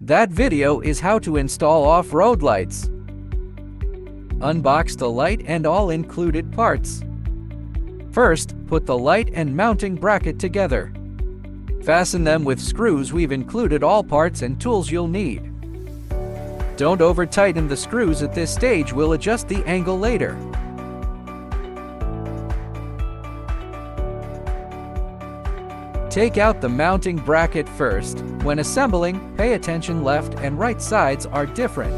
That video is how to install off-road lights. Unbox the light and all included parts. First, put the light and mounting bracket together. Fasten them with screws. We've included all parts and tools you'll need. Don't over-tighten the screws at this stage. We'll adjust the angle later. Take out the mounting bracket first. When assembling, pay attention. Left and right sides are different.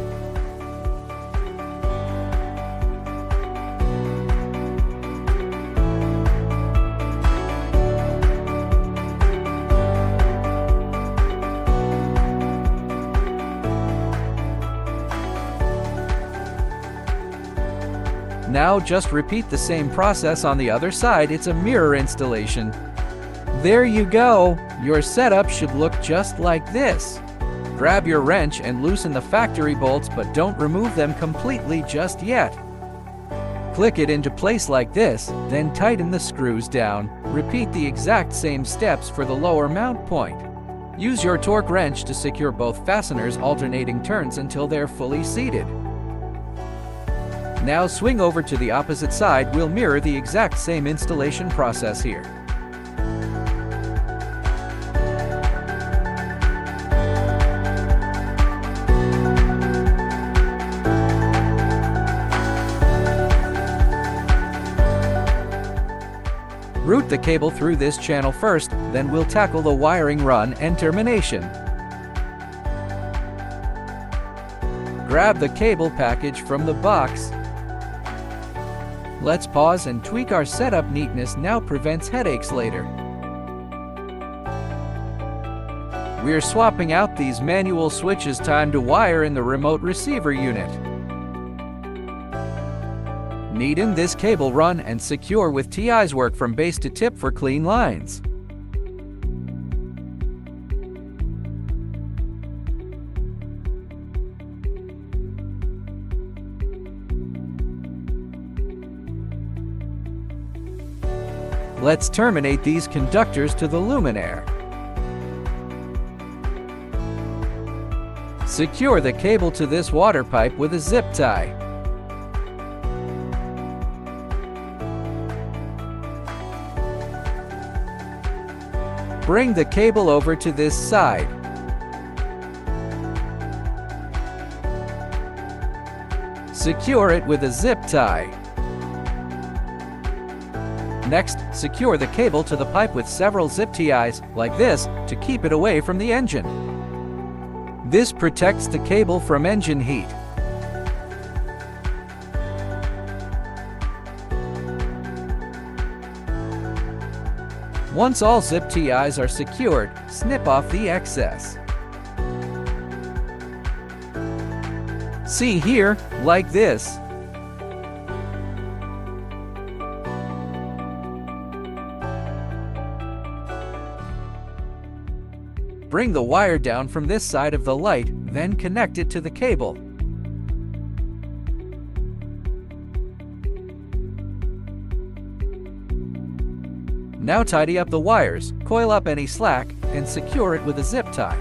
Now just repeat the same process on the other side. It's a mirror installation. There you go! Your setup should look just like this. Grab your wrench and loosen the factory bolts, but don't remove them completely just yet. Click it into place like this, then tighten the screws down. Repeat the exact same steps for the lower mount point. Use your torque wrench to secure both fasteners alternating turns until they're fully seated. Now swing over to the opposite side. We'll mirror the exact same installation process here. Route the cable through this channel first, then we'll tackle the wiring run and termination. Grab the cable package from the box. Let's pause and tweak our setup. Neatness now prevents headaches later. We're swapping out these manual switches. Time to wire in the remote receiver unit. Neaten this cable run and secure with TI's. Work from base to tip for clean lines. Let's terminate these conductors to the luminaire. Secure the cable to this water pipe with a zip tie. Bring the cable over to this side. Secure it with a zip tie. Next, secure the cable to the pipe with several zip ties, like this, to keep it away from the engine. This protects the cable from engine heat. Once all zip ties are secured, snip off the excess. See here, like this. Bring the wire down from this side of the light, then connect it to the cable. Now tidy up the wires, coil up any slack, and secure it with a zip tie.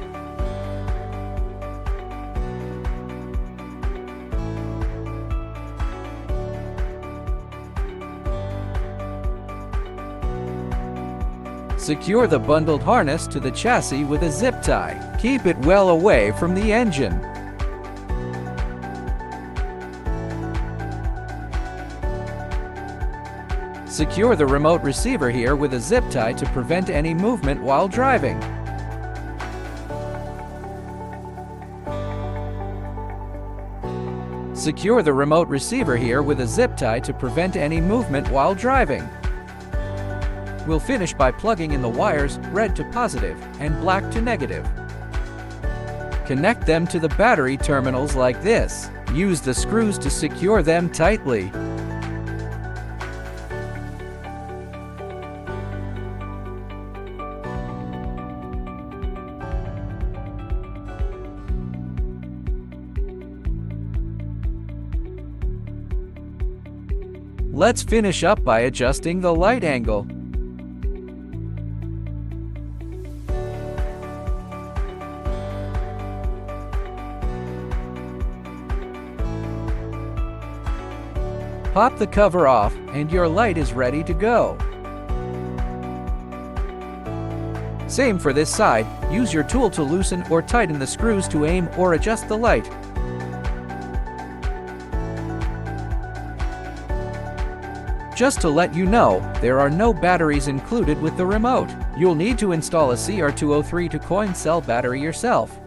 Secure the bundled harness to the chassis with a zip tie. Keep it well away from the engine. Secure the remote receiver here with a zip tie to prevent any movement while driving. Secure the remote receiver here with a zip tie to prevent any movement while driving. We'll finish by plugging in the wires, red to positive and black to negative. Connect them to the battery terminals like this. Use the screws to secure them tightly. Let's finish up by adjusting the light angle. Pop the cover off, and your light is ready to go. Same for this side, use your tool to loosen or tighten the screws to aim or adjust the light. Just to let you know, there are no batteries included with the remote. You'll need to install a CR203 to coin cell battery yourself.